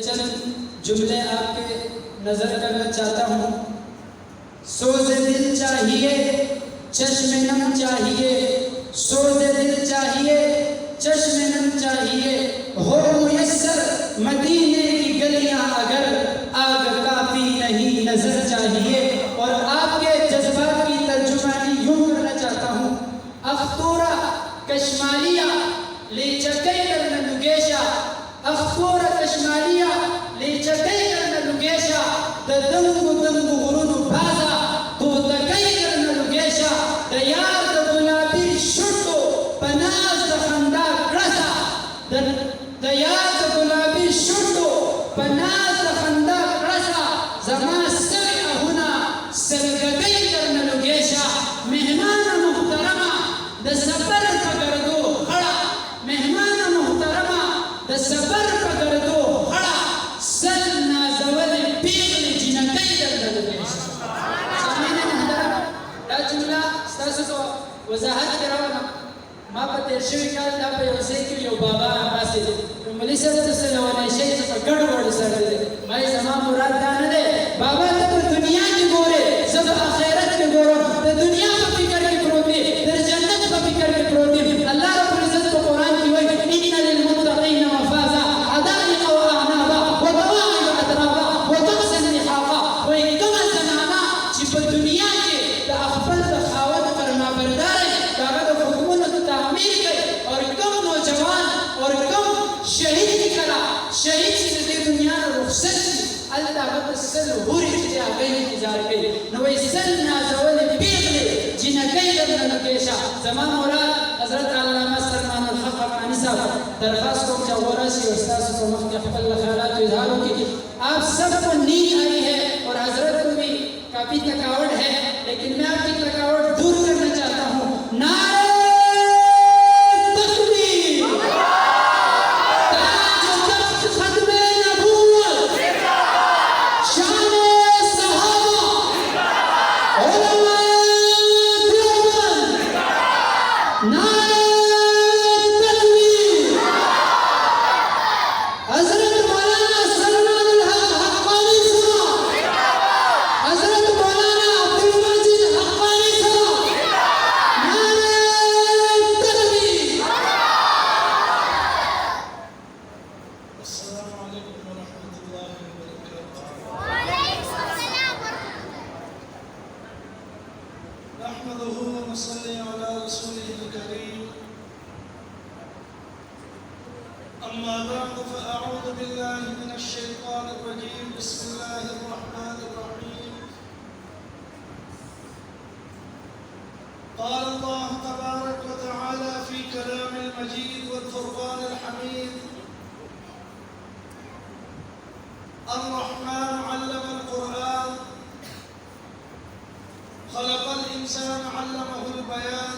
چند جملے آپ کے نظر کرنا چاہتا ہوں. سوز دل چاہیے چشم نم چاہیے، سوز دل چاہیے چشم نم چاہیے، ہو میسر مدینے کی گلیاں اگر آگ کافی نہیں نظر چاہیے. اور آپ کے جذبات کی ترجمانی یوں کرنا چاہتا ہوں. اختورا کشمالیہ لے چکے کرنا لگیشا، اختورا کشمالیہ لے چکے کرنا لگیشا، دنگو دنگو غرون بازا تو تکے کرنا لگیشا، دیار دا گلابی شٹو پناز دا خندا کرسا، دیار دا گلابی شٹو پناز دا خندا کرسا، زمان سر اہونا سرگگئی کرنا لگیشا. مہمان محترمہ دا سفر پگردو کھڑا، مہمان محترمہ دا سفر پگردو کھڑا، سل نازول پیغل جنکی کرنا لگیشا. سامین محترم دا جملہ ستاسو کو وضاحت کراونا. ما پا تیر شوی کال دا پا یو سیکل یو بابا آماسی دی ملی سر تسلوانے شیئی پا گڑ وڑ سر دی مائی زمان مراد دانا دے بابا تا پا دنیا کی گورے سب آخیرت کی گورو تا دنیا پا فکر کی پروتی در جنت پا فکر کی پروتی. اللہ رب العزت کو قرآن کی وئی ان للمتقین مفازا عدائق و اعنابا و بواعی و اترابا و تقسن لحاقا. و اکم زنانا چی پا دنیا کی تا اخبر تا خاوت فرما بردارے کاغذ حکومت تعمیر گئے اور کم نوجوان اور کم شہید کی کرا شہید سے دی دنیا رخصت کی اللہ بد سل ہوری چیزیں آگئی انتظار گئی نوی سل نازول پیغلے جنہ کئی لبنا نکیشا. زمان مراد حضرت علامہ سلمان الحق حقانی صاحب درخواست کو جاورا سی استاذ کو مخی اقبل خیالات و اظہاروں کی آپ سب کو نیند آئی ہے اور حضرت کو بھی کافی تکاوٹ ہے لیکن میں آپ کی تکاوٹ دور کرنا چاہتا ہوں. نعرہ حضرت مولانا سلمان الحق حقانی صاحب، حضرت مولانا حقانی صاحب، نعرہ تکبیر. السلام علیکم ورحمۃ اللہ وبرکاتہ. وعلیکم السلام نحمده ونصلي على رسوله الكريم. أما بعد فأعوذ بالله من الشيطان الرجيم. بسم الله الرحمن الرحيم. قال الله تبارك وتعالى في كلام المجيد والفرقان الحميد: الرحمن علم القرآن خلق الإنسان علمه البيان.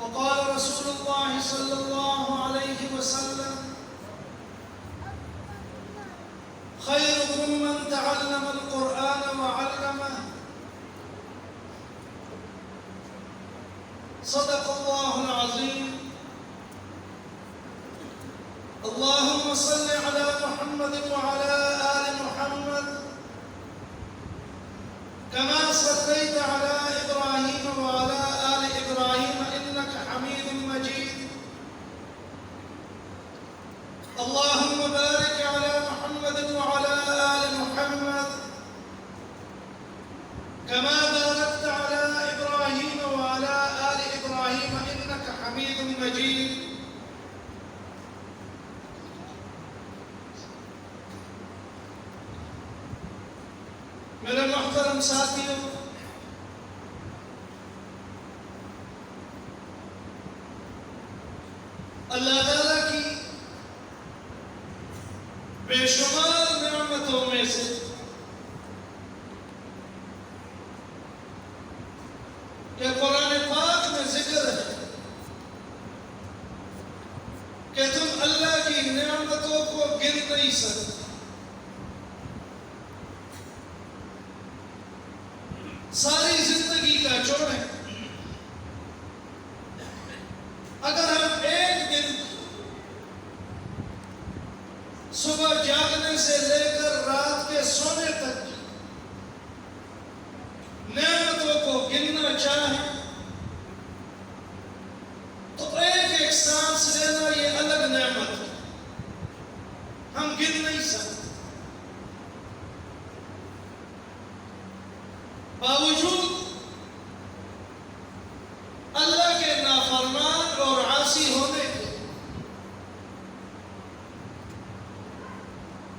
وقال رسول الله صلى الله عليه وسلم: خيركم من تعلم القرآن وعلمه. صدق الله العظيم. اللهم صل على محمد وعلى آل محمد كما صليت على إبراهيم وعلى آل إبراهيم إنك حميد مجيد. اللهم بارك على محمد وعلى آل محمد كما باركت على إبراهيم وعلى آل إبراهيم إنك حميد مجيد. میرے محترم ساتھیوں، اللہ تعالیٰ کی بے شمار نعمتوں میں سے کہ قرآن پاک میں ذکر ہے کہ تم اللہ کی نعمتوں کو گر نہیں سکتے. ساری زندگی کا جوڑیں اگر ہم ایک دن صبح جاگنے سے لے کر رات کے سونے تک کی نعمتوں کو گننا چاہیں تو ایک ایک سانس لینا یہ الگ نعمت ہے، ہم گن نہیں سکتے۔ باوجود اللہ کے نافرمان اور عاصی ہونے کے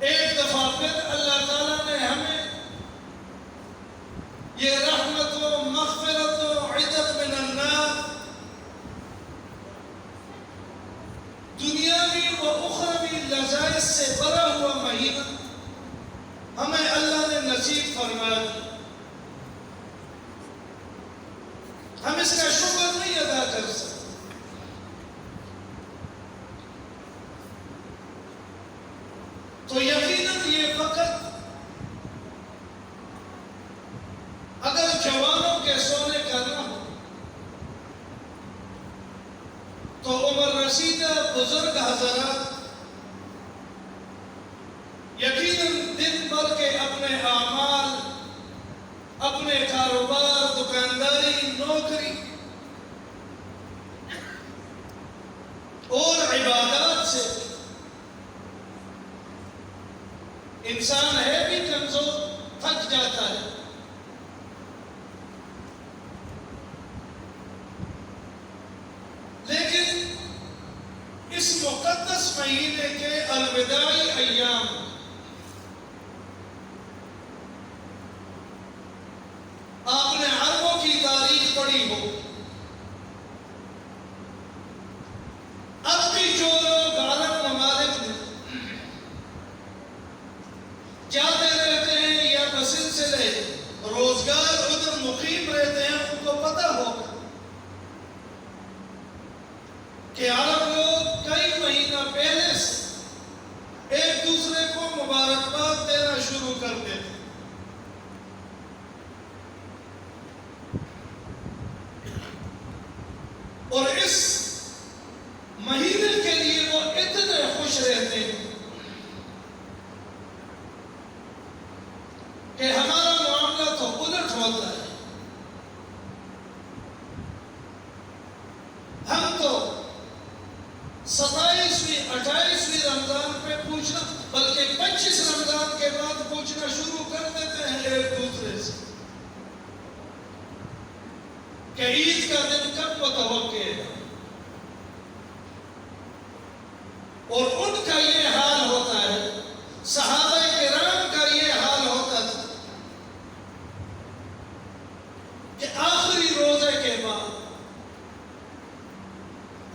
ایک دفعہ پھر اللہ تعالیٰ نے ہمیں یہ رحمت و مغفرت و عتق من النار دنیاوی و اخروی لذائذ سے بھرا ہوا مہینہ ہمیں اللہ نے نصیب فرمایا۔ ہم اس کا شکر نہیں ادا کر سکتے۔ تو یقیناً یہ وقت اگر جوانوں کے سونے کا نہ ہو تو عمر رسیدہ بزرگ حضرات یقیناً دن بھر کے اپنے اعمال، اپنے کاروبار، دکانداری، نوکری اور عبادات سے انسان ہے بھی کمزور، تھک جاتا ہے، لیکن اس مقدس مہینے کے الوداعی ایام آپ نے عربوں کی تاریخ پڑھی ہو، اب بھی جو لوگ عرب ممالک میں جاتے رہتے ہیں یا بسلسلے روزگار ادھر مقیم رہتے ہیں، ان کو پتہ ہوگا کہ عرب لوگ کئی مہینہ پہلے سے ایک دوسرے کو مبارکباد دینا شروع کر دیتے ہیں۔ اور اس مہینے کے لیے وہ اتنے خوش رہتے ہیں کہ ہمارا معاملہ تو الٹ ہوتا ہے۔ ہم تو 27ویں 28ویں رمضان پہ پوچھنا، بلکہ 25 رمضان کے بعد پوچھنا شروع کر دیتے ہیں ایک دوسرے سے کہ عید کا دن کب متوقع ہے۔ اور ان کا یہ حال ہوتا ہے، صحابہ کرام کا یہ حال ہوتا تھا کہ آخری روزے کے بعد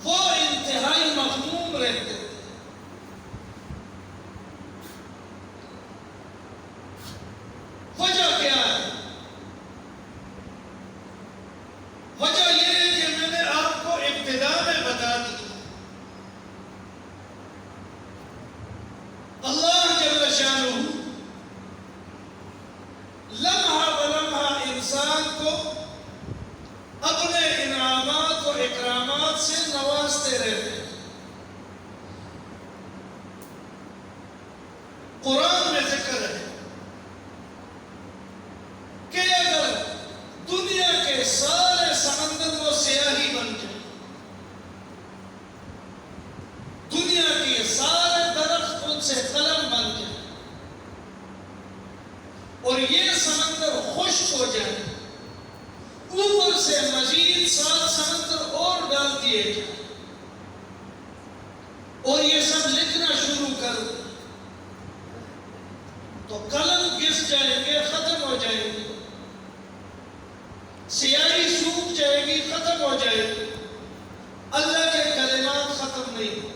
وہ انتہائی مغموم رہتے تھے۔ وجہ کیا ہے؟ وجہ یہ ہے کہ میں نے آپ کو ابتدا میں بتا دی، اللہ جل شانہ لمحہ بلمحہ انسان کو اپنے انعامات و اکرامات سے نوازتے رہتے ہیں۔ قرآن میں ذکر ہے کہ اگر دنیا کے سارے سمندر وہ سیاہی بن جائے، دنیا کے سارے درخت ان سے قلم بن جائے اور یہ سمندر خشک ہو جائے، اوپر سے مزید 7 سمندر اور ڈال دیے جائیں اور یہ سب لکھنا شروع کر دیں تو قلم گس جائیں گے، ختم ہو جائیں گے، سیاہی سوکھ جائے گی، ختم ہو جائے گی، اللہ کے کلمات ختم نہیں۔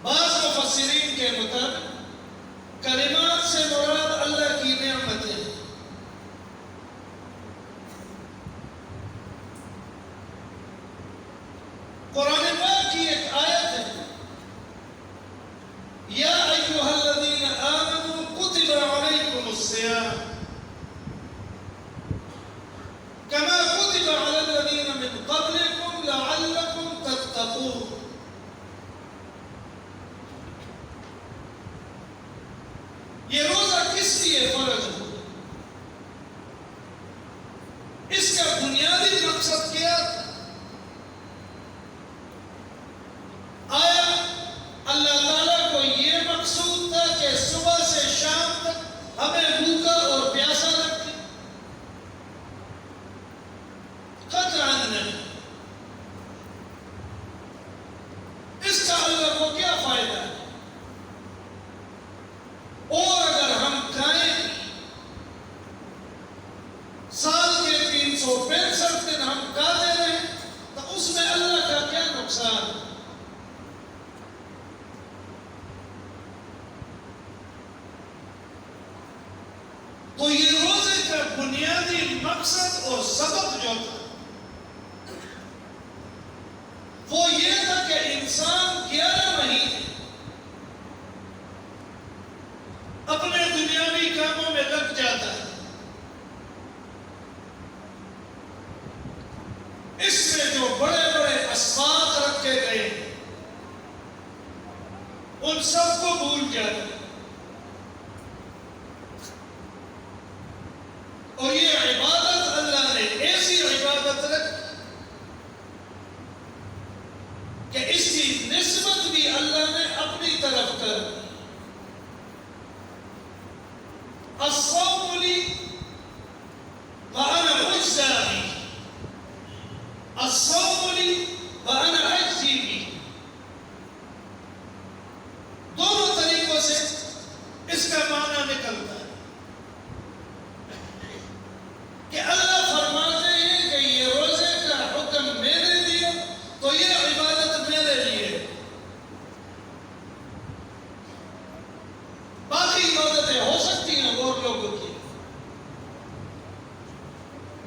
بعض مفسرین کے مطابق کلمات سے مراد اللہ کی نعمتیں۔ قرآن پاک کی ایک آیت ہے، یا ایھا الذین آمنوا کتب علیکم الصیام کما کتب علی الذین من قبلکم لعلکم تتقون۔ نقصان. تو یہ روزے کا بنیادی مقصد اور سبب جو تھا وہ یہ تھا کہ انسان 11 مہینے اپنے دنیاوی کاموں میں لگ جاتا ہے. اس میں جو بڑے بڑے اسباق رکھے گئے ان سب کو بھول جاتا ہے. اور یہ عبادت اللہ نے ایسی عبادت رکھی کہ اس کی نسبت بھی اللہ نے اپنی طرف کر دی. الصوم لی وانا اجزی بہ، الصوم لی وانا اجزی بہ. دونوں طریقوں سے اس کا معنی نکلتا ہے کہ اللہ فرماتے ہیں کہ یہ روزے کا حکم میرے لیے تو یہ عبادت میرے لیے. باقی عبادتیں ہو سکتی ہیں اور لوگوں کی.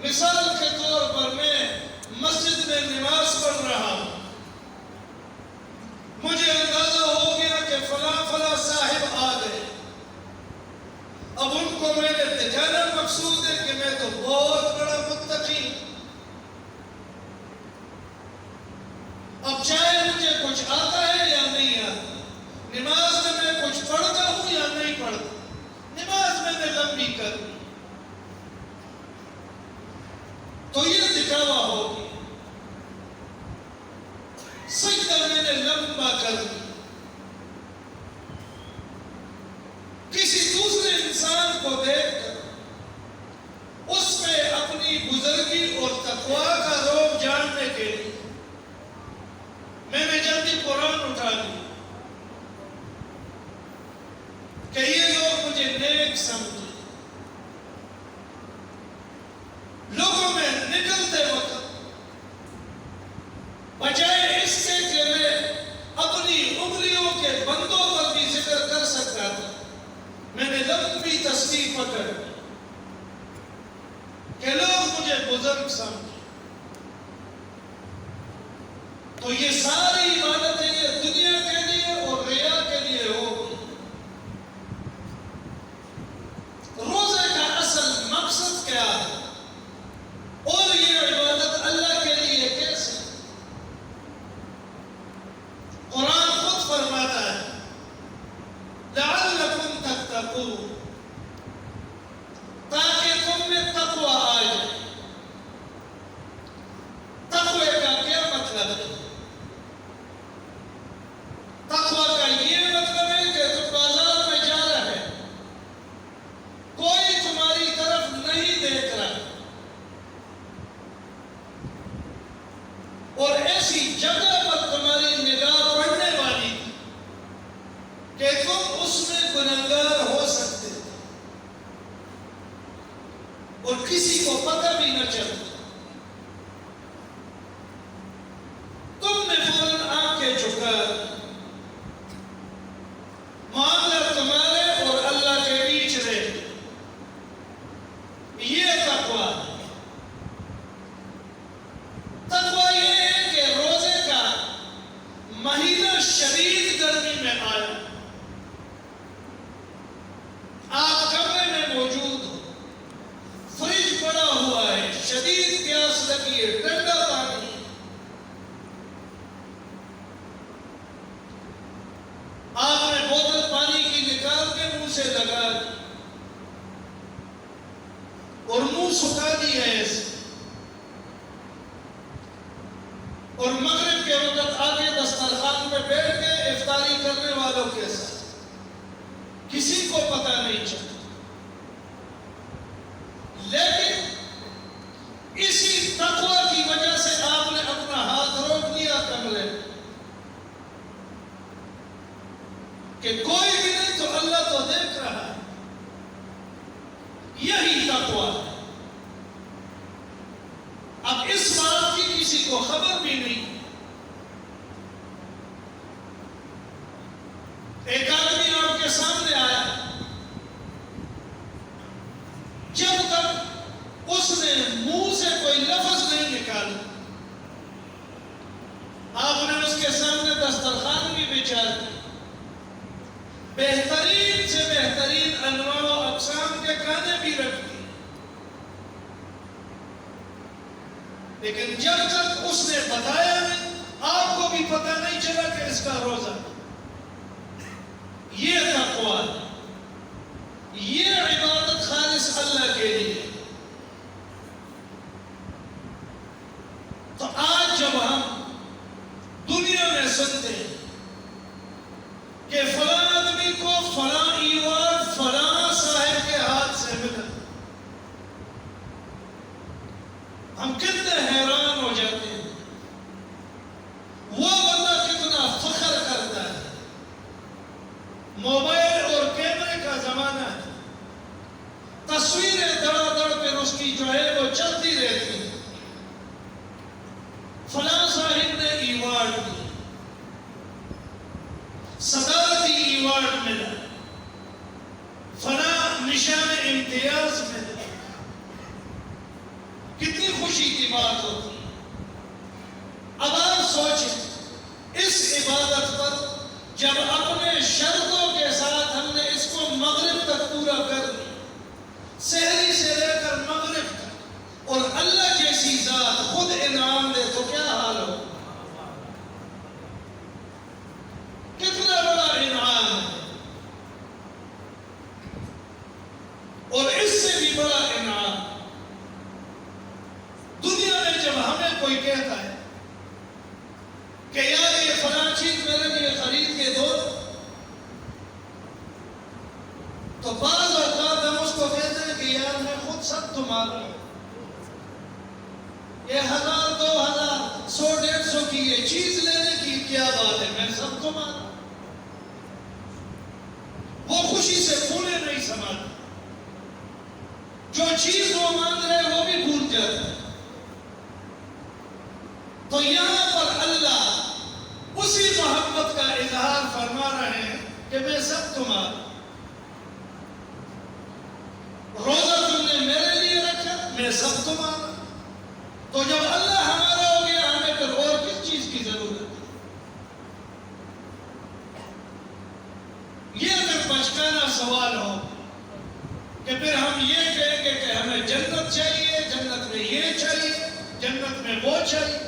مثال کے طور پر میں مسجد میں نماز پڑھ رہا ہوں، مجھے اندازہ ہو گیا کہ فلاں فلاں صاحب آ گئے. اب ان کو میں نے دکھانا مقصود ہے کہ میں تو بہت بڑا متقی ہوں. اب چاہے مجھے کچھ آتا ہے یا نہیں آتا، نماز میں میں کچھ پڑھتا ہوں یا نہیں پڑھتا، نماز میں نے لمبی کر دی تو یہ دکھاوا ہوگی. سجدہ میں نے لمبا کر دی. کسی دوسرے انسان کو دیکھ کر اس میں اپنی بزرگی اور تقوی کا روب جاننے کے لیے میں نے جلدی قرآن اٹھا لیا کہ یہ لوگ مجھے نیک سمجھے. لوگوں میں نکلتے وقت بجائے اس سے کہ میں اپنی انگلیوں کے بندوں پر بھی ذکر کر سکتا تھا، میں نے لمبی تصریح پکڑ کہ لوگ مجھے بزرگ سمجھے. تو یہ ساری عبادتیں یہ دنیا کے لیے اور ریا کے لیے ہوگی. روزے کا اصل مقصد کیا ہے اور یہ عبادت اللہ کے لیے کیسے؟ قرآن خود فرماتا ہے لعلکم تتقون، تاکہ تم میں تقوی آ جائے. تقوی کا کیا مطلب ہے؟ تقوی کا یہ مطلب ہے کہ تم بازار میں جا رہے ہیں، کوئی تمہاری طرف نہیں دیکھ رہا اور ایسی جگہ پر تمہاری نگاہ پڑنے والی تھی کہ تم اس میں گنہگار ہو سکتے تھے اور کسی کو پتہ بھی نہ چلتا. تم نے فوراً آنکھیں جھکا. معاملہ تمہارے اور اللہ کے بیچ رہے. یہ تقویٰ ہے. تقویٰ یہ ہے کہ روزے کا مہینہ شدید گرمی میں آیا، آپ کمرے میں موجود ہو، فریج پڑا ہوا ہے، شدید پیاس لگی ہے، ٹھنڈا پانی ہے، آپ نے بوتل پانی کی نکال کے منہ سے لگا دی اور منہ سکھا دی ہے ایسے، اور مغرب کے وقت آگے دسترخوان پہ بیٹھ کے افطاری کرنے والوں کے ساتھ کسی کو پتہ نہیں چلتا. لیکن اسی تقوی کی وجہ سے آپ نے اپنا ہاتھ روک دیا کمرے میں کہ کوئی بھی نہیں تو اللہ تو دیکھ رہا ہے. یہی تقوی ہے. اب اس بات کی کسی کو خبر بھی نہیں کے سامنے دسترخوان بھی بچھا دی، بہترین سے بہترین انواع و اقسام کے کھانے بھی رکھ دی، لیکن جب تک اس نے بتایا نہیں، آپ کو بھی پتہ نہیں چلا کہ اس کا روزہ، یہ تقویٰ ہے، یہ عبادت خالص اللہ کے لیے۔ تو آج جب ہم دنیا میں سنتے ہیں کہ فلاں آدمی کو فلاں ایوارڈ فلاں صاحب کے ہاتھ سے ملا، ہم کتنے حیران ہو جاتے ہیں، وہ بندہ کتنا فخر کرتا ہے۔ موبائل اور کیمرے کا زمانہ ہے، تصویریں دڑا دڑ پہ اس کی جو ہے وہ چلتی رہتی ہیں، فلاں صاحب نے ایوارڈ دی، صدارتی ایوارڈ ملا، فلاں نشان امتیاز ملا، کتنی خوشی کی بات ہوتی ہے۔ اب آپ سوچیں اس عبادت پر جب اپنے شرطوں کے ساتھ ہم نے اس کو مغرب تک پورا کر دیا، سحری سے لے کر مغرب تک، اور اللہ جیسی ذات خود انعام دے تو کیا حال ہو؟ کتنا بڑا انعام ہے، اور اس سے بھی بڑا انعام دنیا میں جب ہمیں کوئی کہتا ہے کہ یار یہ فلاں چیز میرے لیے خرید کے دو، تو بعض اوقات ہم اس کو کہتے ہیں کہ یار میں خود سب تمہارا ہوں، یہ 1000 2000 100 150 کی یہ چیز لینے کی کیا بات ہے، میں سب تمہارا۔ وہ خوشی سے پھولے نہیں سماتے، جو چیز وہ مانگ رہے وہ بھی بھول جاتے ہیں۔ تو یہاں پر اللہ اسی محبت کا اظہار فرما رہے ہیں کہ میں سب تمہارا، روزہ تم نے میرے لیے رکھا، میں سب تمہارا۔ تو جب اللہ ہمارا ہو گیا، ہمیں پھر اور کس چیز کی ضرورت ہے؟ یہ اگر بچکانا سوال ہو کہ پھر ہم یہ کہیں گے کہ ہمیں جنت چاہیے، جنت میں یہ چاہیے، جنت میں وہ چاہیے۔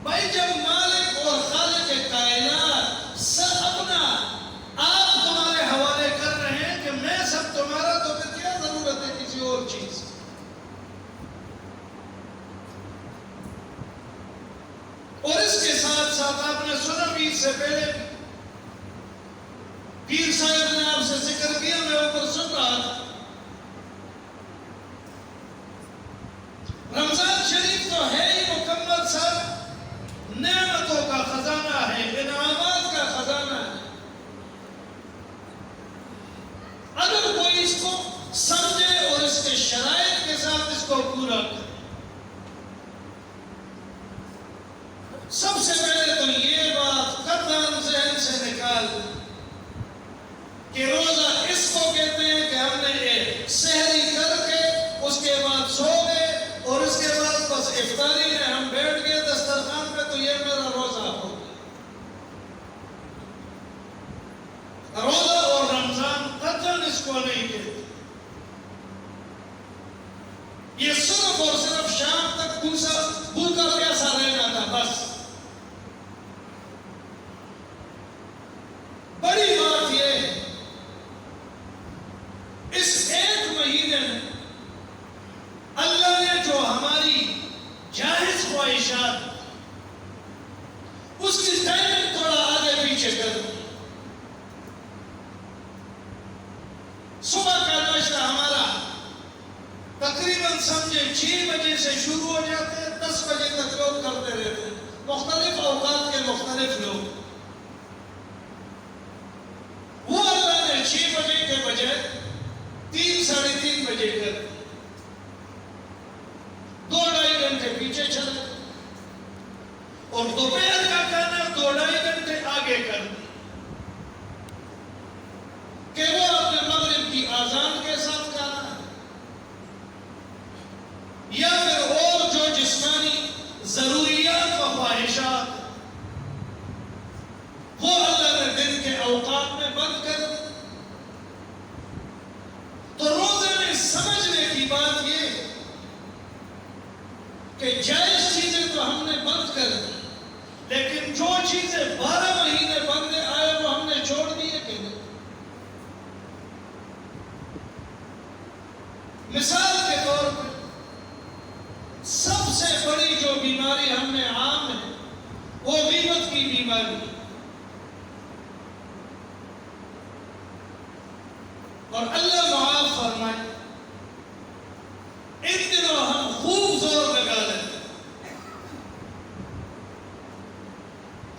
بھائی جب مالک اور خالق کائنات سب اپنا آپ تمہارے حوالے کر رہے ہیں کہ میں سب تمہارا، تو پھر کیا ضرورت ہے کسی اور چیز؟ اور اس کے ساتھ ساتھ آپ نے سنا بھی اس سے پہلے پیر صاحب نے آپ سے ذکر کیا، میں اوپر سن رہا تھا، رمضان شریف تو ہے ہی مکمل سال نعمتوں کا خزانہ ہے، انعامات کا خزانہ ہے۔ اگر کوئی اس کو سمجھے اور اس کے شرائط کے ساتھ اس کو پورا کرے، سب سے پہلے تو یہ بات قطعاً ذہن سے نکال کہ روزہ اس کو کہتے ہیں کہ ہم نے سحری کر کے اس کے بعد سو گئے اور اس کے بعد بس افطاری میں ہم بیٹھ گئے دسترخوان پہ، تو یہ میرا روزہ ہو گیا۔ روزہ اور رمضان قطعاً اس کو نہیں کہتے، یہ صرف اور صرف شام تک بھوکا پیاسا رہنا تھا بس۔ بڑی بات یہ ہے اس ایک مہینے میں اللہ نے جو ہماری جائز خواہشات اس کی ٹائمنگ تھوڑا آگے پیچھے کر دی۔ صبح کا ناشتہ ہمارا تقریباً سمجھے 6 بجے سے شروع ہو جاتے ہیں، 10 بجے تک لوگ کرتے رہتے ہیں، مختلف اوقات کے مختلف لوگ۔ وہ اللہ نے 6 بجے کے بجائے 3 ساڑھے 3 بجے کر دی، 2-2.5 گھنٹے پیچھے چلے، اور دوپہر کا کھانا 2-2.5 گھنٹے آگے کر دی کہ وہ اپنے مغرب کی اذان کے ساتھ کھانا ہے، یا پھر اور جو جسمانی ضروریات و خواہشات بات یہ ہے کہ جائز چیزیں تو ہم نے بند کر دی، لیکن جو چیزیں 12 مہینے بند آئے وہ ہم نے چھوڑ دیے کہ نہیں؟ مثال کے طور پر سب سے بڑی جو بیماری ہم میں عام ہے وہ غیبت کی بیماری ہے، اور اللہ معاف فرمائے ان دنوں ہم خوب زور لگا لیتے ہیں۔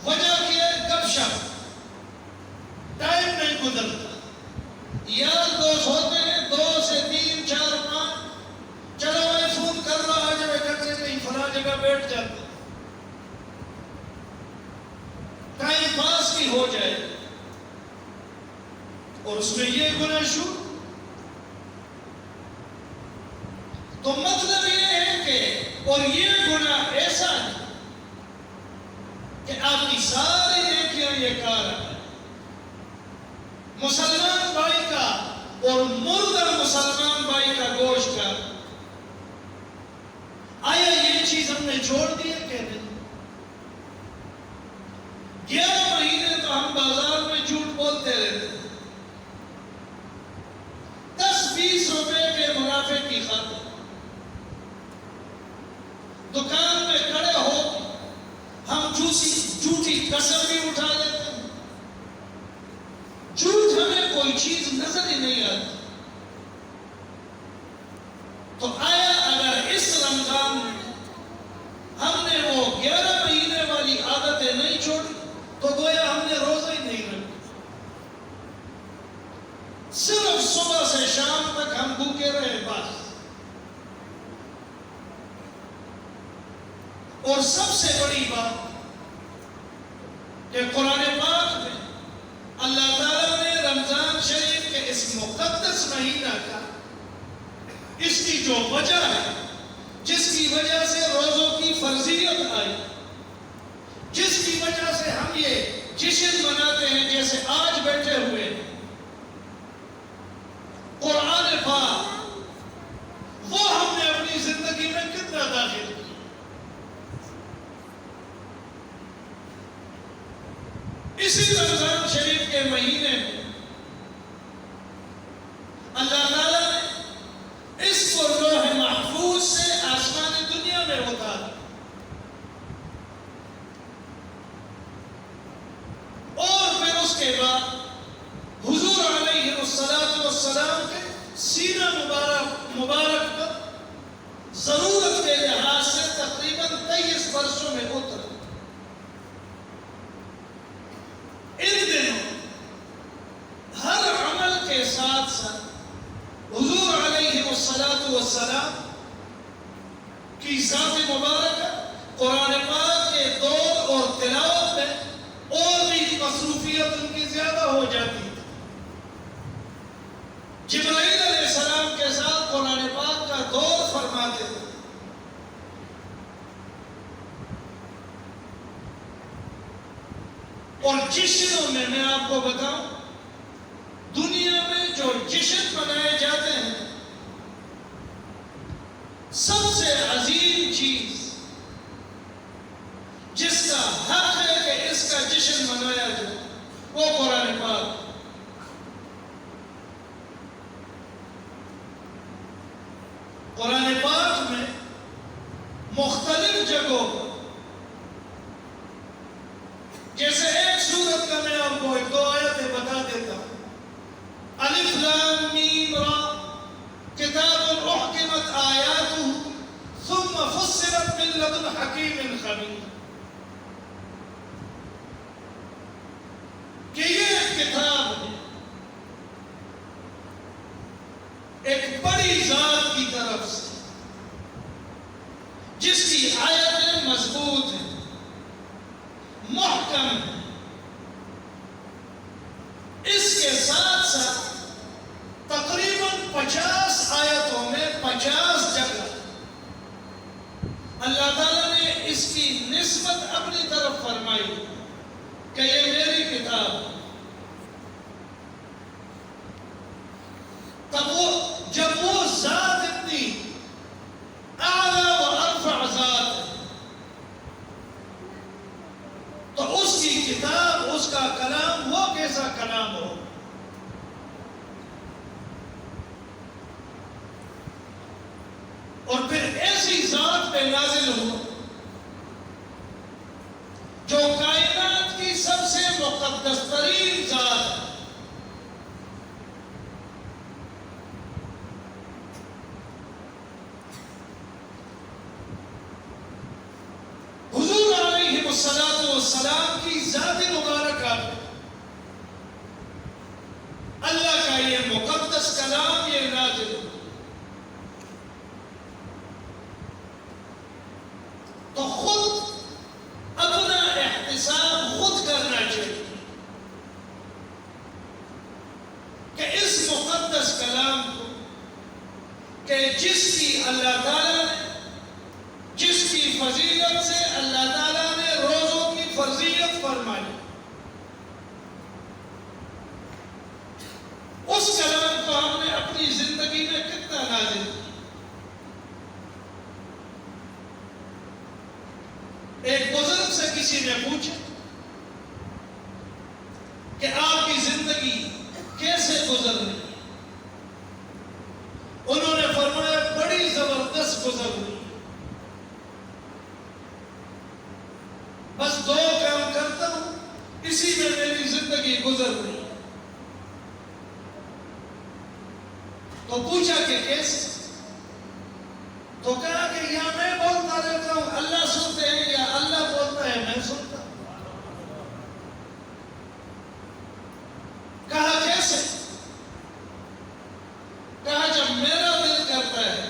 وجہ کیا ہے؟ گپ شپ، ٹائم نہیں گزرتا، یار دوست ہوتے ہیں 2 سے 3 4 5، چلو میں فون کر رہا آ جائے کرتے نہیں فلاں جگہ بیٹھ جاتے، ٹائم پاس بھی ہو جائے، اور اس میں یہ گناہ شروع۔ تو مطلب یہ ہے کہ اور یہ گناہ ایسا ہے کہ آپ کی ساری نیکیاں یہ کار ہے۔ مسلمان بھائی کا اور مردہ مسلمان بھائی کا گوشت کا، آیا یہ چیز ہم نے چھوڑ دی ہے کہ نہیں؟ 11 مہینے تو ہم بازار میں جھوٹ بولتے رہتے ہیں، 10-20 روپے کے منافع کی خاطر دکان میں کھڑے ہو ہم جھوٹی قسم بھی اٹھا لیتے ہیں، جھوٹ ہمیں کوئی چیز نظر ہی نہیں آتی۔ تو آیا اگر اس رمضان میں ہم نے وہ 11 مہینے والی عادتیں نہیں چھوڑی تو گویا ہم نے روزہ ہی نہیں رکھا، صرف صبح سے شام تک ہم بھوکے رہے بس۔ اور سب سے بڑی بات کہ قرآن پاک میں اللہ تعالیٰ نے رمضان شریف کے اس مقدس مہینہ کا، اس کی جو وجہ ہے، جس کی وجہ سے روزوں کی فرضیت آئی، جس کی وجہ سے ہم یہ جشن مناتے ہیں جیسے آج بیٹھے ہوئے، قرآن پاک وہ ہم نے اپنی زندگی میں کتنا داخل کیا۔ اسی رمضان شریف کے مہینے میں اللہ تعالیٰ نے اس کو لوح محفوظ سے آسمان دنیا میں اتارا، اور پھر اس کے بعد حضور علیہ السلام کے سینہ مبارک پر ضرورت کے لحاظ سے تقریباً 23 برسوں میں اترا۔ ان دنوں ہر عمل کے ساتھ ساتھ حضور علیہ السلام کی ذات مبارکہ قرآن پاک کے دور اور تلاوت میں اور بھی مصروفیت ان کی زیادہ ہو جاتی تھی۔ جبرائیل علیہ السلام کے ساتھ قرآن پاک کا دور فرماتے تھے، اور جشنوں میں آپ کو بتاؤں، دنیا میں جو جشن منائے جاتے ہیں، سب سے عظیم چیز جس کا حق ہے کہ اس کا جشن منایا جائے وہ قرآن پاک۔ قرآن پاک میں مختلف جگہوں پر، جیسے ایک سورت کا میں آپ کو 1-2 آیتیں بتا دیتا ہوں۔ الف لام میم را کتاب احکمت آیاتہ ثم فصلت من لدن حکیم خبیر، کہ یہ ایک کتاب ہے ایک بڑی ذات کی طرف سے، جس کی آیتیں مضبوط ہیں، محکم ہے۔ اس کے ساتھ ساتھ تقریباً 50 آیتوں میں 50 جگہ اللہ تعالیٰ نے اس کی نسبت اپنی طرف فرمائی کہ یہ میری کتاب ہے۔ تب جب وہ ذات اتنی کی کتاب، اس کا کلام وہ کیسا کلام ہو. اور پھر ایسی ذات پہ نازل ہو جو کائنات کی سب سے مقدس ترین ذات ہے. حضور علیہ السلام کی ذات مبارکہ اللہ کا یہ مقدس کلام یہ نازل ہو تو خود اپنا احتساب خود کرنا چاہیے کہ اس مقدس کلام کو کہ جس کی اللہ تعالیٰ نے، جس کی فضیلت سے اللہ تعالیٰ نے روزوں کی فرضیت فرمائی، اس کلام کو ہم نے اپنی زندگی میں کتنا نازل کیا. ایک بزرگ سے کسی نے پوچھا کہ آپ کی زندگی کیسے گزر رہی ہے؟ انہوں نے فرمایا بڑی زبردست گزر رہی ہے، بس 2 کام کرتا ہوں اسی میں میری زندگی گزر رہی ہے. تو پوچھا کہ کیسے؟ تو کہا کہ یا میں بولتا رہتا ہوں اللہ سنتے ہیں، یا اللہ بولتا ہے میں سنتا ہوں. کہا کیسے؟ کہا جب میرا دل کرتا ہے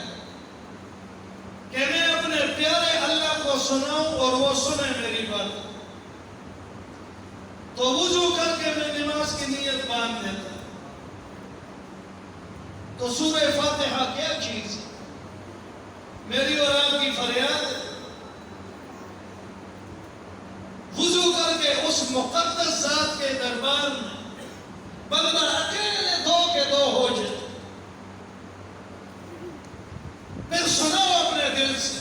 کہ میں اپنے پیارے اللہ کو سناؤں اور وہ سنے میری بات، تو وضو کر کے میں نماز کی نیت باندھ دیتا ہوں. تو سورہ فاتحہ کیا چیز ہے؟ میری اور آپ کی فریاد ہے. وضو کر کے اس مقدس ذات کے دربار میں بندہ اکیلے 2 کے 2 ہو جائے، پھر سناؤ اپنے دل سے،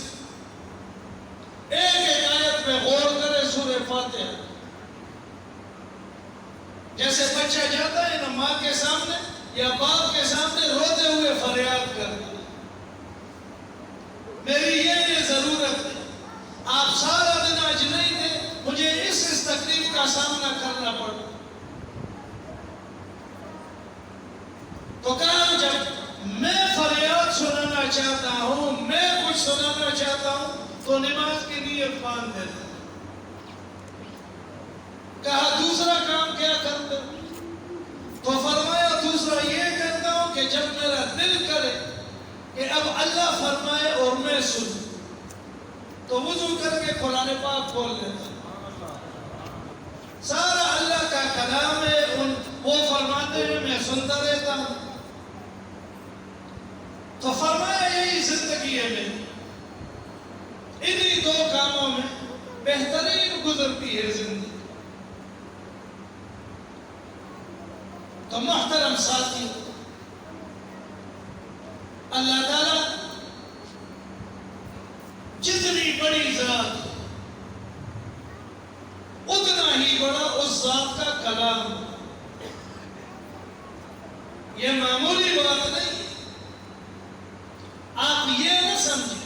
ایک آیت پہ غور کرے سورہ فاتحہ. جیسے بچہ جاتا ہے نا ماں کے سامنے یا باپ کے سامنے روتے ہوئے فریاد کرتا ہے، میری یہ ضرورت ہے، آپ سارا دن آج نہیں تھے، مجھے اس تکلیف کا سامنا کرنا پڑا. تو کہا جب میں فریاد سنانا چاہتا ہوں، میں کچھ سنانا چاہتا ہوں، تو نماز کی نیت باندھ دیتا ہوں. کہا دوسرا کام کیا کرتے ہو؟ تو فرمایا دوسرا یہ کرتا ہوں کہ جب میرا دل کرے کہ اب اللہ فرمائے اور میں سنوں، تو وضو کر کے قرآن پاک کھول لیتا ہوں. سارا اللہ کا کلام ہے، وہ فرماتے ہیں میں سنتا رہتا ہوں. تو فرمایا یہی زندگی ہے میری، انہی 2 کاموں میں بہترین گزرتی ہے زندگی. تو محترم ساتھی، اللہ تعالیٰ جتنی بڑی ذات ہے اتنا ہی بڑا اس ذات کا کلام ہے. یہ معمولی بات نہیں. آپ یہ نہ سمجھیں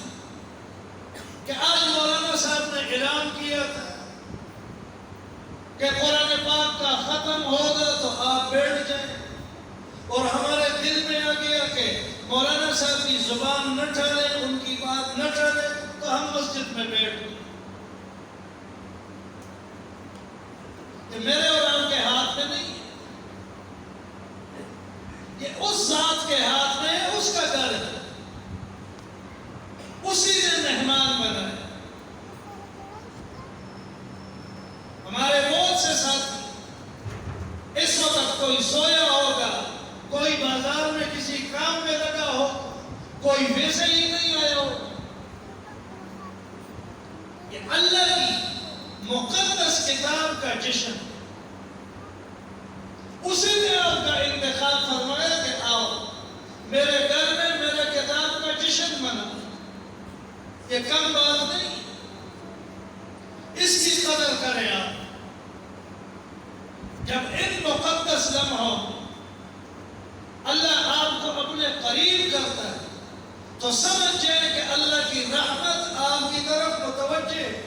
کہ آج مولانا صاحب نے اعلان کیا تھا کہ قرآن پاک کا ختم ہوگا تو آپ بیٹھ جائیں، اور ہمارے دل میں آ گیا کہ مولانا صاحب کی زبان نہ ٹالے، ان کی بات نہ ٹالے، تو ہم مسجد میں بیٹھ گئے. کہ میرے اور آپ کے ہاتھ میں نہیں، یہ اس ذات کے ہاتھ میں ہے، اس کا گھر ہے، اسی نے مہمان بنایا. ہمارے بہت سے ساتھی اس وقت کوئی سویا ہوگا، کوئی بازار میں کسی کام میں لگا ہو، کوئی ویسے ہی نہیں آیا ہو. یہ اللہ کی مقدس کتاب کا جشن، اسی نے آپ کا انتخاب فرمایا کہ آؤ میرے گھر میں میرے کتاب کا جشن مناؤ. یہ کم بات نہیں، اس کی قدر کریں آپ. جب ان مقدس لمحوں اللہ آپ کو اپنے قریب کرتا ہے تو سمجھ جائے کہ اللہ کی رحمت آپ کی طرف متوجہ ہے،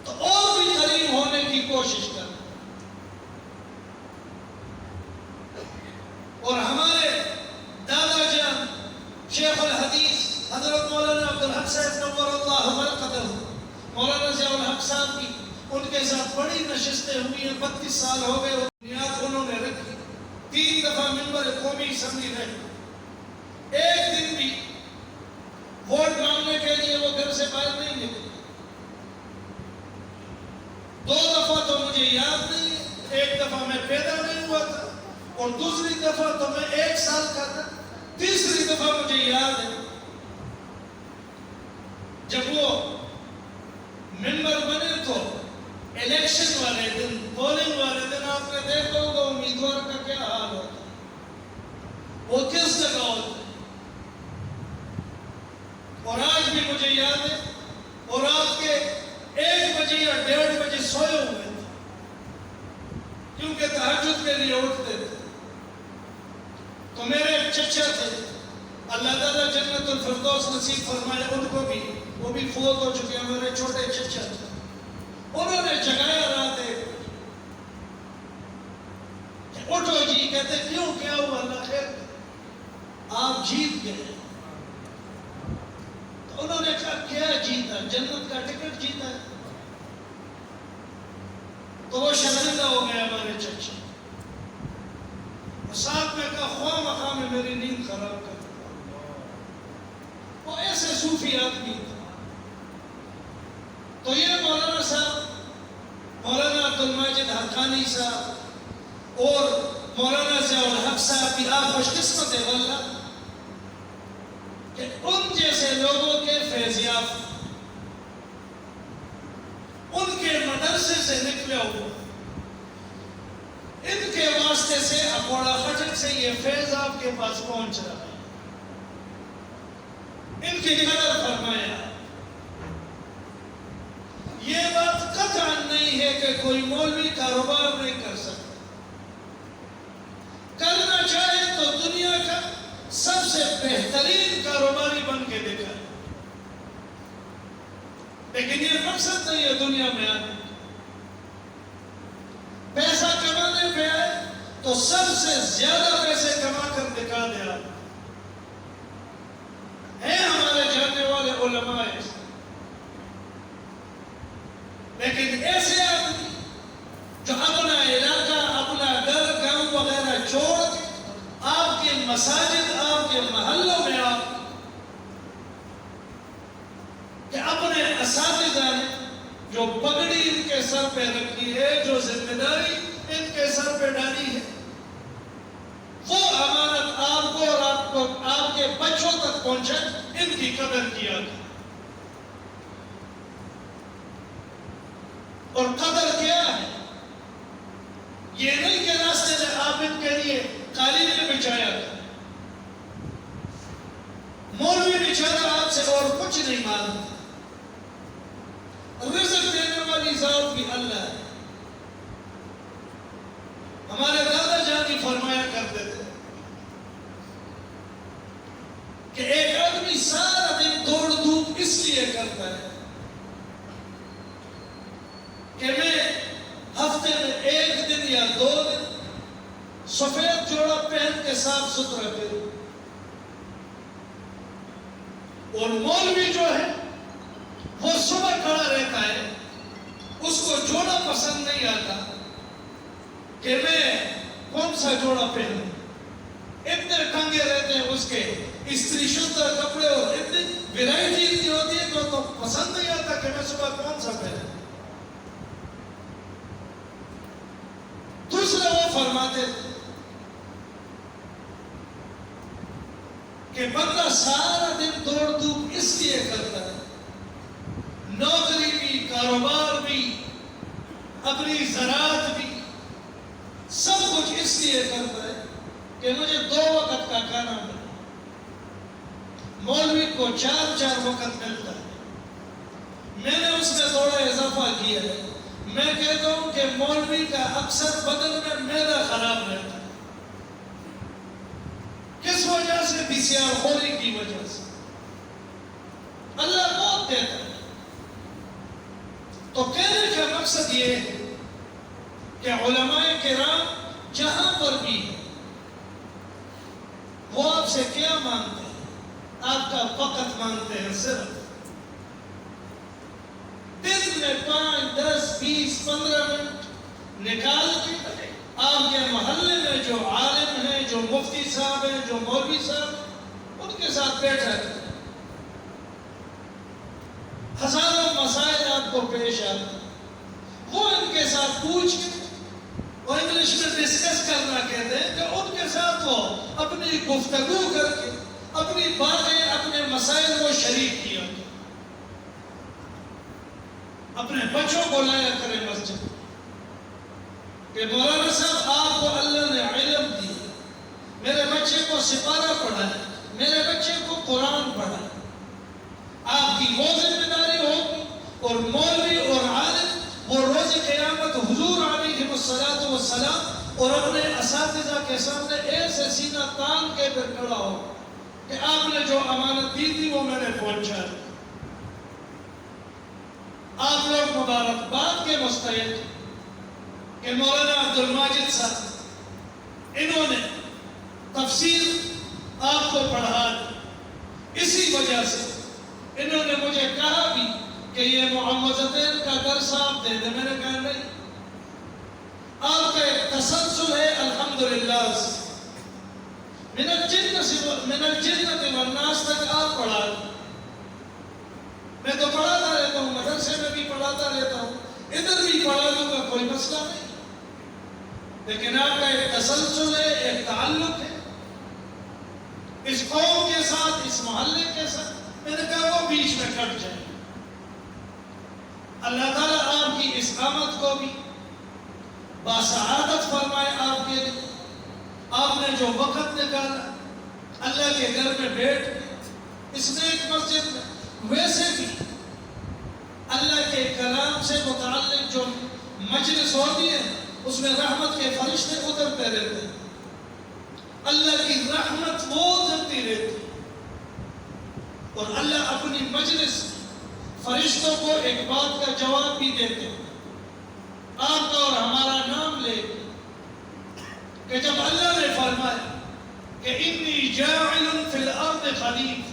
تو اور بھی قریب ہونے کی کوشش کریں۔ اور ہمارے دادا جان شیخ الحدیث حضرت مولانا الحق صاحب نور اللہ مرقدہ، مولانا ضیاء الحق صاحب کی ان کے ساتھ بڑی نشستیں ہوئی ہیں، 32 سال ہو گئے، بنیاد انہوں نے رکھی، 3 دفعہ ممبر قومی اسمبلی رہے، ایک دن بھی ووٹ مانگنے کے لیے وہ گھر سے باہر نہیں نکلے۔ 2 دفعہ تو مجھے یاد نہیں ہے، ایک دفعہ میں پیدا نہیں ہوا تھا اور دوسری دفعہ تو میں 1 سال کا تھا، تیسری دفعہ مجھے یاد ہے جب وہ ممبر بنے تو الیکشن والے دن، پولنگ والے دن آپ نے دیکھا ہوگا امیدوار کا کیا حال ہوتا ہے، وہ کس جگہ ہوتا ہے، اور آج بھی مجھے یاد ہے، اور رات کے 1 بجے یا 1:30 بجے سوئے ہوئے تھے کیونکہ تہجد کے لیے اٹھتے تھے۔ تو میرے ایک چچا تھے، اللہ تعالیٰ جنت الفردوس نصیب فرمائے ان کو بھی، وہ بھی فوت ہو چکے ہیں، میرے چھوٹے چچا تھے، انہوں نے جگایا رات ایک کہ اٹھو جی، کہتے کیوں، کیا ہوا، اللہ خیر، آپ جیت گئے۔ تو انہوں نے کہا کیا جیتا، جنت کا ٹکٹ جیتا ہے۔ تو وہ شرمندہ ہو گیا ہمارے چچا، ساتھ میں کہا خواہ مخواہ میں میری نیند خراب کر دیا۔ وہ ایسے صوفی آدمی تھا۔ تو یہ مولانا صاحب، مولانا عبدالماجد حقانی صاحب اور مولانا ضیاء الحق صاحب کی آپ خوش قسمت ہے واللہ کہ ان جیسے لوگوں کے فیضیاب، ان کے مدرسے سے نکلے ہوئے، ان کے واسطے سے اکوڑا خٹک سے یہ فیض آپ کے پاس پہنچ رہا ہے۔ ان کی قدر فرمایا۔ یہ بات قطعاً نہیں ہے کہ کوئی مولوی کاروبار نہیں کر سکتا، کرنا چاہے تو دنیا کا سب سے بہترین کاروباری بن کے دکھائے، لیکن یہ مقصد نہیں ہے دنیا میں آنے، پیسہ کمانے پہ آئے تو سب سے زیادہ پیسے کما کر دکھا دے۔ آپ ہیں ہمارے جاننے والے علماء، لیکن ایسے آدمی جو اپنا علاقہ، اپنا گھر، گاؤں وغیرہ چھوڑ کے آپ کے مساجد، آپ کے محلوں میں آپ کہ اپنے اساتذہ نے جو پگڑی ان کے سر پہ رکھی ہے، جو ذمہ داری ان کے سر پہ ڈالی ہے، وہ امانت آپ کو اور آپ کے بچوں تک پہنچے، ان کی قدر کیا گیا۔ اور قدر کیا ہے، یہ نہیں کہ راستے میں آپ ان کے لیے قالین نے بچھایا تھا، مولوی بیچارہ آپ سے اور کچھ نہیں مانگتا، رزق دینے والی ذات بھی اللہ ہے۔ ہمارے دادا جانی فرمایا کرتے تھے کہ ایک آدمی سارا دن دوڑ دھوپ اس لیے کرتا ہے کہ میں ہفتے میں 1 دن یا 2 دن سفید جوڑا پہن کے صاف ستھرا پھروں، اور مولوی جو ہے وہ صبح کھڑا رہتا ہے، اس کو جوڑا پسند نہیں آتا کہ میں کون سا جوڑا پہنوں، اتنے ٹنگے رہتے ہیں اس کے استری شدہ کپڑے، اور اتنی ویرائٹی اتنی ہوتی ہے کہ تو پسند نہیں آتا کہ میں صبح کون سا پہنوں۔ دوسرے وہ فرماتے کہ بندہ سارا دن دوڑ دھوپ اس لیے کرتا ہے، نوکری بھی، کاروبار بھی، اپنی زراعت بھی، سب کچھ اس لیے کرتا ہے کہ مجھے 2 وقت کا کھانا ملے۔ مولوی کو 4 وقت ملتا ہے، میں نے اس میں تھوڑا اضافہ کیا ہے، میں کہتا ہوں کہ مولوی کا اکثر بدن میں معدہ خراب رہتا ہے. کس وجہ سے؟ بسیار خوری کی وجہ سے. اللہ موت دیتا ہے. تو کہنے کا مقصد یہ ہے کہ علماء کرام جہاں پر بھی وہ آپ سے کیا مانگتے ہیں؟ آپ کا وقت مانگتے ہیں. صرف دن میں 5, 10, 20, 15 منٹ نکال کے آپ کے محلے میں جو عالم ہیں، جو مفتی صاحب ہیں، جو مولوی صاحب ہیں، ان کے ساتھ بیٹھا کریں. ہزاروں مسائل آپ کو پیش آتے ہیں، وہ ان کے ساتھ پوچھ کے، وہ انگلش میں ڈسکس کرنا کہتے ہیں، کہ ان کے ساتھ وہ اپنی گفتگو کر کے اپنی باتیں، اپنے مسائل کو شریک کیا. اپنے بچوں کو لایا کرے مسجد کہ مولانا صاحب آپ کو اللہ نے علم دی، میرے بچے کو سپارہ پڑھائے، میرے بچے کو قرآن پڑھائے. آپ کی وہ ذمہ داری ہوگی. اور مولوی اور عالم وہ روز قیامت حضور علیہ السلام اور اپنے اساتذہ کے سامنے ایسے سینہ تان کے پھر کھڑا ہو کہ آپ نے جو امانت دی تھی وہ میں نے پہنچا دی. آپ لوگ مبارکباد کے مستحق کہ مولانا عبد الماجد صاحب انہوں نے تفسیر آپ کو پڑھا دی. اسی وجہ سے انہوں نے مجھے کہا بھی کہ یہ معوذتین کا درس آپ دے دیں. میں نے کہا نہیں، آپ کا ایک تسلسل ہے الحمدللہ من الجنت والناس تک آپ پڑھا دیں. میں تو پڑھاتا رہتا ہوں، مدرسے میں بھی پڑھاتا رہتا ہوں، ادھر بھی پڑھا دوں گا، کوئی مسئلہ نہیں. لیکن آپ کا ایک تسلسل ہے، ایک تعلق ہے اس قوم کے ساتھ، اس محلے کے ساتھ. میں نے کہا وہ بیچ میں کٹ جائے. اللہ تعالیٰ آپ کی اس آمد کو بھی باسعادت فرمائے. آپ کے لیے آپ نے جو وقت نکالا اللہ کے گھر میں بیٹھ اس میں ایک مسجد میں، ویسے بھی اللہ کے کلام سے متعلق جو مجلس ہوتی ہے اس میں رحمت کے فرشتے اترتے رہتے ہیں. اللہ کی رحمت وہ اترتی رہتی ہے. اور اللہ اپنی مجلس فرشتوں کو ایک بات کا جواب بھی دیتے ہیں، آپ کا اور ہمارا نام لے کہ جب اللہ نے فرمایا کہ انی جاعل فی الارض خلیفہ،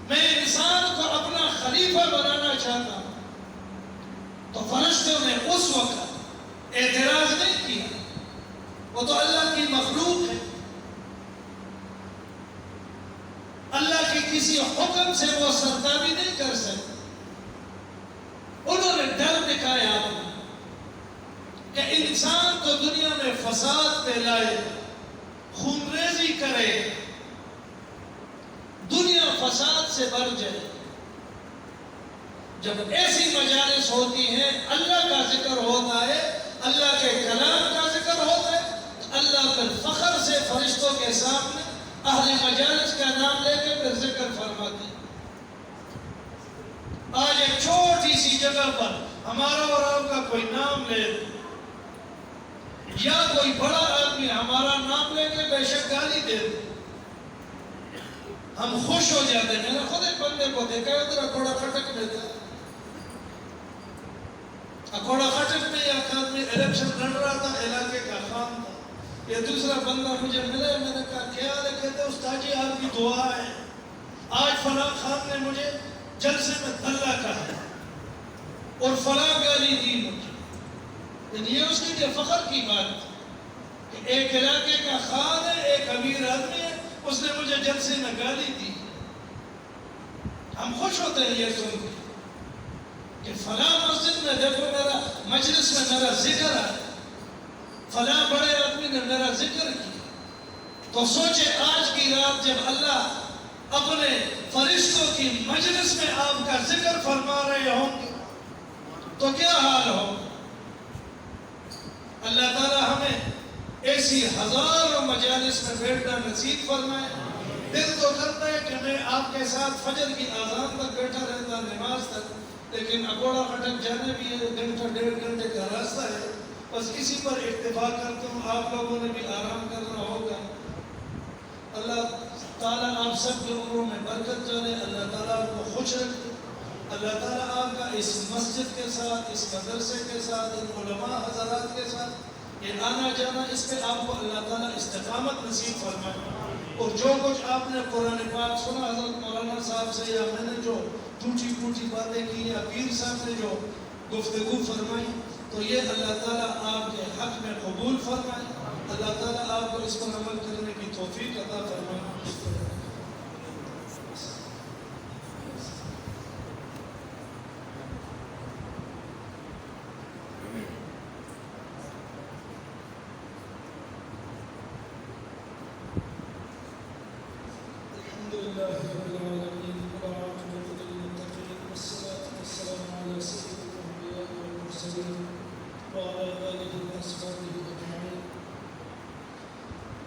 میں انسان کو اپنا خلیفہ بنانا چاہتا ہوں، تو فرشتوں نے اس وقت اعتراض نہیں کیا. وہ تو اللہ کی مخلوق ہے، اللہ کے کسی حکم سے وہ سرتابی نہیں کر سکتے. انہوں نے ڈر دکھایا کہ انسان تو دنیا میں فساد پھیلائے، خونریزی کرے، دنیا فساد سے بھر جائے. جب ایسی مجالس ہوتی ہیں، اللہ کا ذکر ہوتا ہے، اللہ کے کلام کا ذکر ہوتا ہے، تو اللہ پھر فخر سے فرشتوں کے سامنے اہل مجالس کا نام لے کے پھر ذکر فرماتے ہیں. آج ایک چھوٹی سی جگہ پر ہمارا اور آپ کا کوئی نام لے یا کوئی بڑا آدمی ہمارا نام لے کے بے شک گالی دے دے، ہم خوش ہو جاتے ہیں. میں نے خود ایک بندے کو دیکھا ہے، ادھر اکھوڑا کھٹک لیتا ہے. اکھوڑا کھٹک میں ایک آدمی الیکشن لڑ رہا تھا، علاقے کا خان تھا. یہ دوسرا بندہ مجھے ملا، میں نے کہا کیا ہے؟ کہتے استاد جی آپ کی دعا ہے، آج فلاں خان نے مجھے جلسے میں دلہ کہا اور فلاں گالی دی مجھے. یہ اس کے لیے فخر کی بات ہے کہ ایک علاقے کا خان ہے، ایک امیر آدمی ہے، اس نے مجھے جلسے میں گالی دی. ہم خوش ہوتے ہیں یہ سن کے کہ فلاں مسجد میں دیکھو میرا مجلس میں میرا ذکر ہے، فلاں بڑے آدمی نے میرا ذکر کیا. تو سوچے آج کی رات جب اللہ اپنے فرشتوں کی مجلس میں آپ کا ذکر فرما رہے ہوں گے تو کیا حال ہو. اللہ تعالیٰ ہمیں ایسی ہزاروں مجالس میں بیٹھنا نصیب فرمائے. دل تو کرتا ہے کہ میں آپ کے ساتھ فجر کی اذان تک بیٹھا رہتا، نماز تک، لیکن اکوڑا کھٹک جانے بھی ہے، گھنٹہ 1.5 گھنٹے کا راستہ ہے، بس اسی پر اکتفا کرتا ہوں، آپ لوگوں نے بھی آرام کرنا ہوگا۔ اللہ تعالیٰ آپ سب کے عمروں میں برکت ڈالے، اللہ تعالیٰ آپ کو خوش رکھے، اللہ تعالیٰ آپ کا اس مسجد کے ساتھ، اس مدرسے کے ساتھ، ان علماء حضرات کے ساتھ یہ آنا جانا، اس پہ آپ کو اللہ تعالیٰ استقامت نصیب فرمائے۔ اور جو کچھ آپ نے قرآن پاک سنا حضرت مولانا صاحب سے، یا میں نے جو ٹوٹی ٹوٹی باتیں کی، یا پیر صاحب نے جو گفتگو فرمائی، تو یہ اللہ تعالیٰ آپ کے حق میں قبول فرمائے، اللہ تعالیٰ آپ کو اس پر عمل کرنے کی توفیق عطا فرمائے۔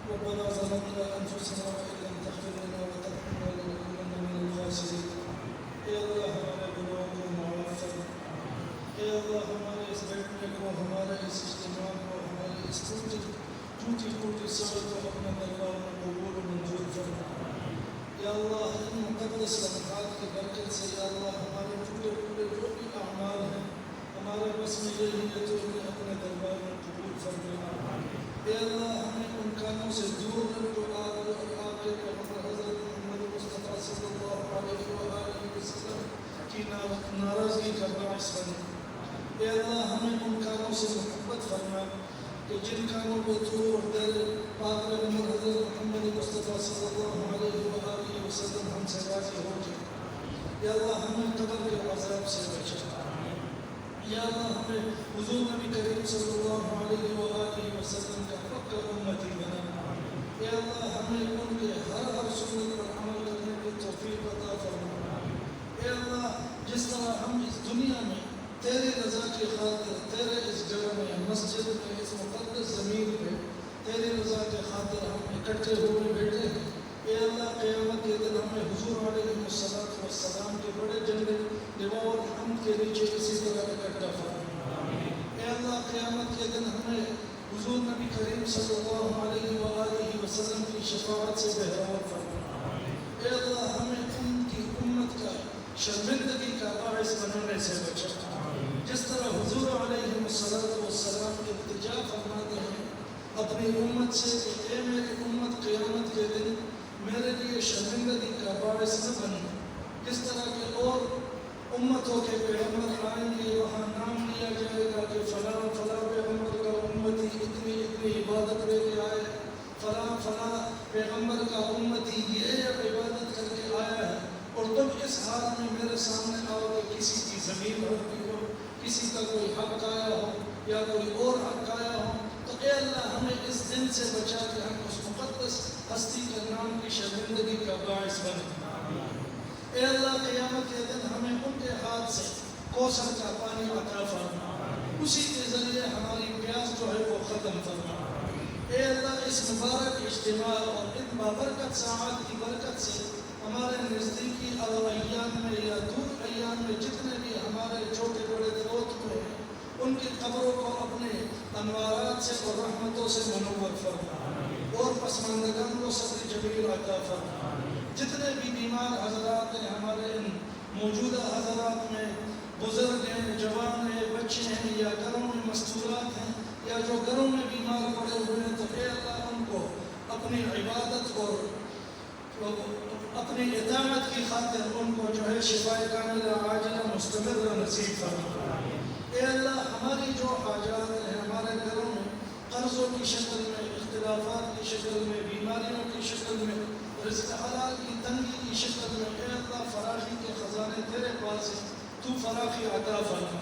ربنا ظلمنا انفسنا وان لم تغفر لنا وترحمنا لنكونن من الخاسرين۔ اے اللہ ہمارے گناہوں کو معاف فرما، اے اللہ ہمارے اس بیٹھنے کو، ہمارے اس اجتماع کو، ہمارے اس ٹوٹی سفر کو اپنے دربار میں قبول و منظور فرما۔ یا اللہ ان مقدس لمحات کی برکت سے یا اللہ ہمارے ٹوٹے جو بھی اعمال ہیں ہمارے بس میں یہ نیت ہو کہ اپنے دربار میں قبول فرما۔ اے اللہ ہمیں ان کاموں سے دور کر جو آپ کے پیغمبر حضرت محمد مصطفیٰ صلی اللہ علیہ وآلہ وسلم کی ناراضگی کا باعث بنے۔ اے اللہ ہمیں ان کاموں سے محبت فرما کہ جن کاموں کو تو اور تیرے پاک پیغمبر حضرت محمد مصطفیٰ صلی اللہ علیہ وآلہ وسلم ہم سے راضی ہو جائے۔ یا اللہ ہمیں قبر کے عذاب سے بچا، یا اللہ ہمیں حضور نبی کریم صلی اللہ علیہ وآلہ وسلم کا پکا امتی بنا۔ اے اللہ ہمیں ان کے ہر سنت پر عمل کرنے کی توفیق عطا فرما۔ اے اللہ جس طرح ہم اس دنیا میں تیری رضا کی خاطر تیرے اس گھر میں، مسجد میں، اس مقدس زمین پہ تیری رضا کی خاطر ہم اکٹھے ہوئے بیٹھے ہیں، اے اللہ قیامت کے دن ہمیں حضور علیہ السلام کے بڑے جنگل لواء الحمد کے نیچے اسی طرح اکٹھا فرما۔ اے اللہ قیامت کے دن ہمیں حضور نبی کریم صلی اللہ علیہ وآلہ وسلم کی شفاعت سے بہرور فرما۔ اے اللہ ہمیں ان کی امت کا شرمندگی کا باعث بنانے سے بچا۔ جس طرح حضور علیہ السلام التجا فرماتے ہیں اپنی امت سے کہ اے میری امت قیامت کے دن میرے لیے شرمندگی کا باعث نہ بنے، جس طرح کہ اور امتوں کے پیغمبر آئیں گے، وہاں نام لیا جائے گا کہ فلاں پیغمبر کا امتی اتنی عبادت لے کے آئے، فلاں پیغمبر کا امتی یہ عبادت کر کے آیا ہے، اور تم اس حال میں میرے سامنے آؤ کہ کسی کی زمین بھرتی ہو، کسی کا کوئی حق آیا ہو یا کوئی اور حق آیا ہو، تو اے اللہ ہمیں اس دن سے بچا کہ ہم اس مقدس ہستی کے نام کی شرمندگی کا باعث بنے۔ اے اللہ قیامت کے دن ہمیں ان کے ہاتھ سے کوثر کا پانی عطا فرما، اسی کے ذریعے ہماری پیاس جو ہے وہ ختم فرما۔ اے اللہ اس مبارک اجتماع اور ان بابرکت ساعات کی برکت سے ہمارے نزدیکی ایام میں یا دور ایام میں جتنے بھی ہمارے چھوٹے بڑے فوت ہوئے ہیں ان کی قبروں کو اپنے انوارات سے اور رحمتوں سے منور فرما، اور پسماندگان کو صبر جمیل عطا فرما۔ جتنے بھی بیمار حضرات ہیں ہمارے ان موجودہ حضرات میں، بزرگ ہیں، جوان ہیں، بچے ہیں، یا گھروں میں مستورات ہیں، یا جو گھروں میں بیمار پڑے ہوئے ہیں، تو اے اللہ ان کو اپنی عبادت اور اپنی اطاعت کی خاطر ان کو جو ہے شفاء کاملہ عاجلہ مستمرہ نصیب فرما۔ اے اللہ ہماری جو حاجات ہیں ہمارے گھروں میں قرضوں کی شکل میں، اختلافات کی شکل میں، بیماریوں کی شکل میں، رزق حلال کی تنگی کی شکل میں، اے اللہ فراخی کے خزانے تیرے پاس ہیں، تو فراخی عطا فرما۔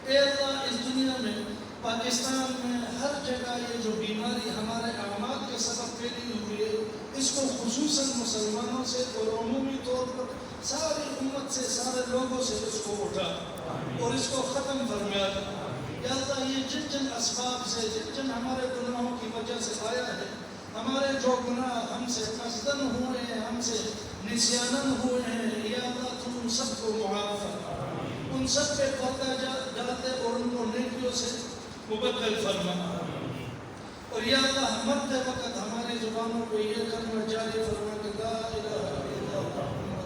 اے اللہ اس دنیا میں پاکستان میں ہر جگہ یہ جو بیماری ہمارے اعمال کے سبب پھیلی ہوئی ہے، اس کو خصوصاً مسلمانوں سے اور عمومی طور پر ساری امت سے، سارے لوگوں سے اس کو اٹھا اور اس کو ختم فرما۔ یا اللہ یہ جن اسباب سے، جن ہمارے گناہوں کی وجہ سے آیا ہے، ہمارے جو گناہ ہم سے قصدن ہوئے ہیں، ہم سے نسیانن ہوئے ہیں، یا اللہ تو ان سب کو معاف فرما۔ ان سب پہ پردہ ڈالتے اور ان کو نیکیوں سے مبدل فرما. اور یا اللہ مرتے وقت ہماری زبانوں کو یہ کلمہ جاری فرما کہ لا الہ الا اللہ